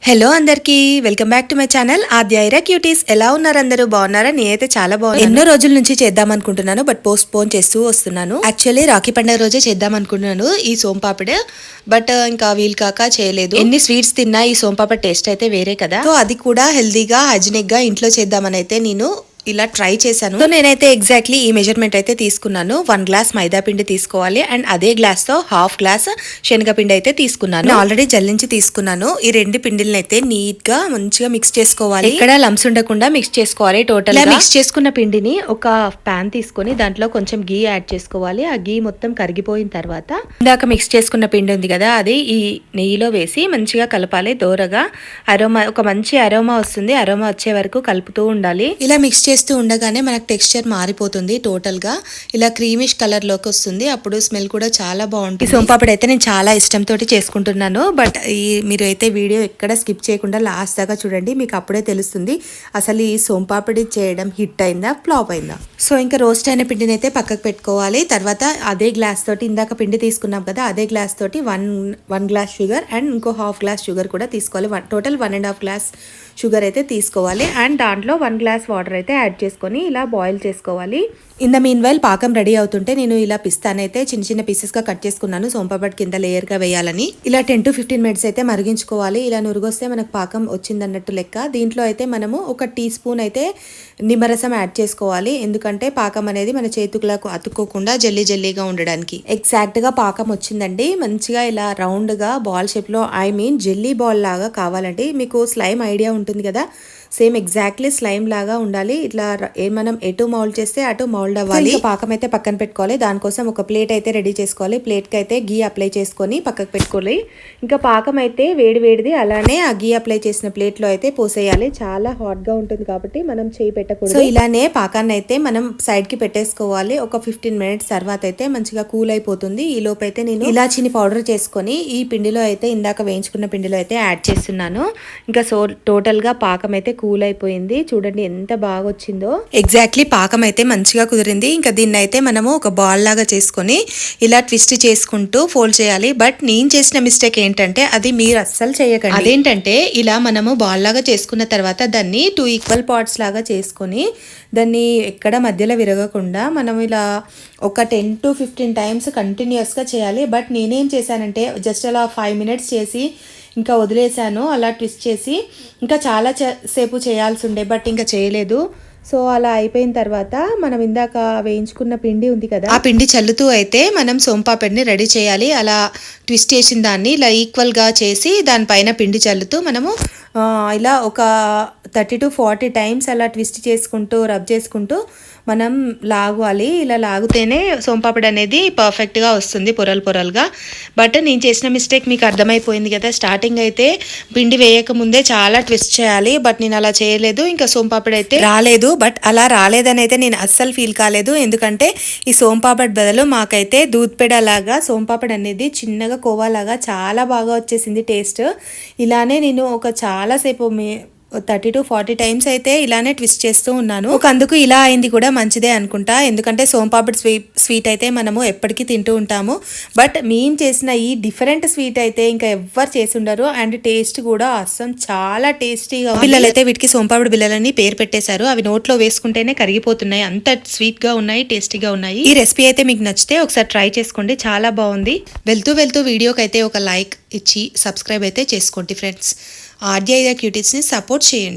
Hello అందరికీ welcome back to my channel Aadya cuties. ఎలా ఉన్నారు అందరూ? బాగున్నారా? నేనైతే చాలా బాగున్నాను. ఎన్నో రోజుల నుంచి చేద్దాం అనుకుంటున్నాను, బట్ పోస్ట్ పోన్ చేస్తూ వస్తున్నాను. యాక్చువల్లీ రాఖీ పండుగ రోజే చేద్దాం అనుకుంటున్నాను ఈ సోంపాపిడ్, బట్ ఇంకా వీలు కాక చేయలేదు. ఎన్ని స్వీట్స్ తిన్నా ఈ సోంపాపిడ్ టేస్ట్ అయితే వేరే కదా. సో అది కూడా హెల్దీగా హైజీనిక్ గా ఇంట్లో చేద్దామని అయితే నేను ఇలా ట్రై చేశాను. సో నేనైతే ఎగ్జాక్ట్లీ ఈ మెజర్మెంట్ అయితే తీసుకున్నాను. 1 గ్లాస్ మైదా పిండి తీసుకోవాలి అండ్ అదే గ్లాస్ తో హాఫ్ గ్లాస్ శనగపిండి అయితే తీసుకున్నాను. ఆల్రెడీ జల్లించి తీసుకున్నాను. ఈ రెండు పిండిలను అయితే నీట్ గా మంచిగా మిక్స్ చేసుకోవాలి. ఇక్కడ లంప్స్ ఉండకుండా మిక్స్ చేసుకోవాలి. టోటల్ మిక్స్ చేసుకున్న పిండిని ఒక పాన్ తీసుకొని దాంట్లో కొంచెం గీ యాడ్ చేసుకోవాలి. ఆ గీ మొత్తం కరిగిపోయిన తర్వాత ఇందాక మిక్స్ చేసుకున్న పిండి ఉంది కదా, అది ఈ నెయ్యిలో వేసి మంచిగా కలపాలి. దోరగా అరోమా, ఒక మంచి అరోమా వస్తుంది. అరోమా వచ్చే వరకు కలుపుతూ ఉండాలి. ఇలా మిక్స్ చేస్తూ ఉండగానే మనకు టెక్స్చర్ మారిపోతుంది. టోటల్ గా ఇలా క్రీమిష్ కలర్ లోకి వస్తుంది. అప్పుడు స్మెల్ కూడా చాలా బాగుంటుంది. సోంపాపిడి అయితే నేను చాలా ఇష్టంతో చేసుకుంటున్నాను. బట్ మీరు అయితే వీడియో ఎక్కడ స్కిప్ చేయకుండా లాస్ట్ దాకా చూడండి. మీకు అప్పుడే తెలుస్తుంది అసలు ఈ సోంపాపిడి చేయడం హిట్ అయిందా ఫ్లాప్ అయిందా. సో ఇంకా రోస్ట్ అయిన పిండిని అయితే పక్కకు పెట్టుకోవాలి. తర్వాత అదే గ్లాస్ తోటి ఇందాక పిండి తీసుకున్నాం కదా, అదే గ్లాస్ తోటి వన్ గ్లాస్ షుగర్ అండ్ ఇంకో హాఫ్ గ్లాస్ షుగర్ కూడా తీసుకోవాలి. టోటల్ 1.5 గ్లాస్ షుగర్ అయితే తీసుకోవాలి. అండ్ దాంట్లో 1 గ్లాస్ వాటర్ అయితే యాడ్ చేసుకొని ఇలా బాయిల్ చేసుకోవాలి. ఇన్ ద మీన్ వైల్ పాకం రెడీ అవుతుంటే నేను ఇలా పిస్తానైతే చిన్న చిన్న పీసెస్ గా కట్ చేసుకున్నాను. సోంపాపిడి కింద లేయర్ గా వేయాలని. ఇలా 10 to 15 మినిట్స్ అయితే మరిగించుకోవాలి. ఇలా నురుగొస్తే మనకు పాకం వచ్చిందన్నట్టు లెక్క. దీంట్లో అయితే మనము 1 టీ స్పూన్ అయితే నిమ్మరసం యాడ్ చేసుకోవాలి. ఎందుకంటే పాకం అనేది మన చేతులకు అతుక్కోకుండా జల్లీ జల్లీగా ఉండడానికి. ఎగ్జాక్ట్ గా పాకం వచ్చిందండి. మంచిగా ఇలా రౌండ్ గా బాల్ షేప్ లో, ఐ మీన్ జెల్లీ బాల్ లాగా కావాలండి. మీకు స్లైమ్ ఐడియా ఉంటుంది కదా, సేమ్ ఎగ్జాక్ట్లీ స్లైమ్ లాగా ఉండాలి. ఇట్లా మనం ఎటు మౌల్డ్ చేస్తే అటు మౌల్డ్ అవ్వాలి. పాకం అయితే పక్కన పెట్టుకోవాలి. దానికోసం ఒక ప్లేట్ అయితే రెడీ చేసుకోవాలి. ప్లేట్ కి అయితే గీ అప్లై చేసుకొని పక్కకు పెట్టుకోవాలి. ఇంకా పాకం అయితే వేడిది అలానే ఆ గీ అప్లై చేసిన ప్లేట్ లో అయితే పోసేయాలి. చాలా హాట్ గా ఉంటుంది కాబట్టి మనం చేయి పెట్టకూడదు. సో ఇలానే పాకాన్ని అయితే మనం సైడ్ కి పెట్టేసుకోవాలి. ఒక 15 మినిట్స్ తర్వాత అయితే మంచిగా కూల్ అయిపోతుంది. ఈ లోపు అయితే నేను ఇలాచీని పౌడర్ చేసుకొని ఈ పిండిలో అయితే ఇందాక వేయించుకున్న పిండిలో అయితే యాడ్ చేస్తున్నాను. ఇంకా సో టోటల్ గా పాకం అయితే కూల్ అయిపోయింది. చూడండి ఎంత బాగా వచ్చిందో. ఎగ్జాక్ట్లీ పాకం అయితే మంచిగా కుదిరింది. ఇంకా దీన్ని అయితే మనము ఒక బాల్ లాగా చేసుకొని ఇలా ట్విస్ట్ చేసుకుంటూ ఫోల్డ్ చేయాలి. బట్ నేను చేసిన మిస్టేక్ ఏంటంటే అది మీరు అస్సలు చేయకండి. అదేంటంటే ఇలా మనము బాల్ లాగా చేసుకున్న తర్వాత దాన్ని 2 ఈక్వల్ పార్ట్స్ లాగా చేసుకొని దాన్ని ఎక్కడ మధ్యలో విరగకుండా మనం ఇలా ఒక 10 to 15 టైమ్స్ కంటిన్యూస్గా చేయాలి. బట్ నేనేం చేశానంటే జస్ట్ అలా 5 మినిట్స్ చేసి ఇంకా వదిలేసాను. అలా ట్విస్ట్ చేసి ఇంకా చాలా సేపు చేయాల్సి ఉండే, బట్ ఇంకా చేయలేదు. సో అలా అయిపోయిన తర్వాత మనం ఇందాక వేయించుకున్న పిండి ఉంది కదా, ఆ పిండి చల్లుతూ అయితే మనం సోంపాపిడిని రెడీ చేయాలి. అలా ట్విస్ట్ చేసిన దాన్ని ఇలా ఈక్వల్గా చేసి దానిపైన పిండి చల్లుతూ మనము ఇలా ఒక 30 to 40 టైమ్స్ అలా ట్విస్ట్ చేసుకుంటూ రబ్ చేసుకుంటూ మనం లాగాలి. ఇలా లాగితేనే సోంపాపిడి అనేది పర్ఫెక్ట్గా వస్తుంది, పొరలుగా. బట్ నేను చేసిన మిస్టేక్ మీకు అర్థమైపోయింది కదా. స్టార్టింగ్ అయితే పిండి వేయక ముందే చాలా ట్విస్ట్ చేయాలి, బట్ నేను అలా చేయలేదు. ఇంకా సోంపాపిడి అయితే రాలేదు. బట్ అలా రాలేదని అయితే నేను అస్సలు ఫీల్ కాలేదు. ఎందుకంటే ఈ సోంపాపిడి బదులు మాకైతే దూద్ పేడ లాగా సోంపాపిడి అనేది చిన్నగా కోవాలాగా చాలా బాగా వచ్చేసింది టేస్ట్. ఇలానే నేను ఒక చాలాసేపు 30 to 40 టైమ్స్ అయితే ఇలానే ట్విస్ట్ చేస్తూ ఉన్నాను. అందుకు ఇలా అయింది కూడా మంచిదే అనుకుంటా. ఎందుకంటే సోంపాపిడి స్వీట్ అయితే మనము ఎప్పటికీ తింటూ ఉంటాము. బట్ మేము చేసిన ఈ డిఫరెంట్ స్వీట్ అయితే ఇంకా ఎవ్వరు చేసి ఉండరు. అండ్ టేస్ట్ కూడా అస్సం చాలా టేస్టీగా. పిల్లలు అయితే వీటికి సోంపాపిడి బిళ్ళలని పేరు పెట్టేశారు. అవి నోట్లో వేసుకుంటేనే కరిగిపోతున్నాయి, అంత స్వీట్ గా ఉన్నాయి, టేస్టీగా ఉన్నాయి. ఈ రెసిపీ అయితే మీకు నచ్చితే ఒకసారి ట్రై చేసుకోండి, చాలా బాగుంది. వెళ్తూ వీడియోకి అయితే ఒక లైక్ ఇచ్చి సబ్స్క్రైబ్ అయితే చేసుకోండి ఫ్రెండ్స్. ఆద్య క్యూటీస్ని సపోర్ట్ చేయండి.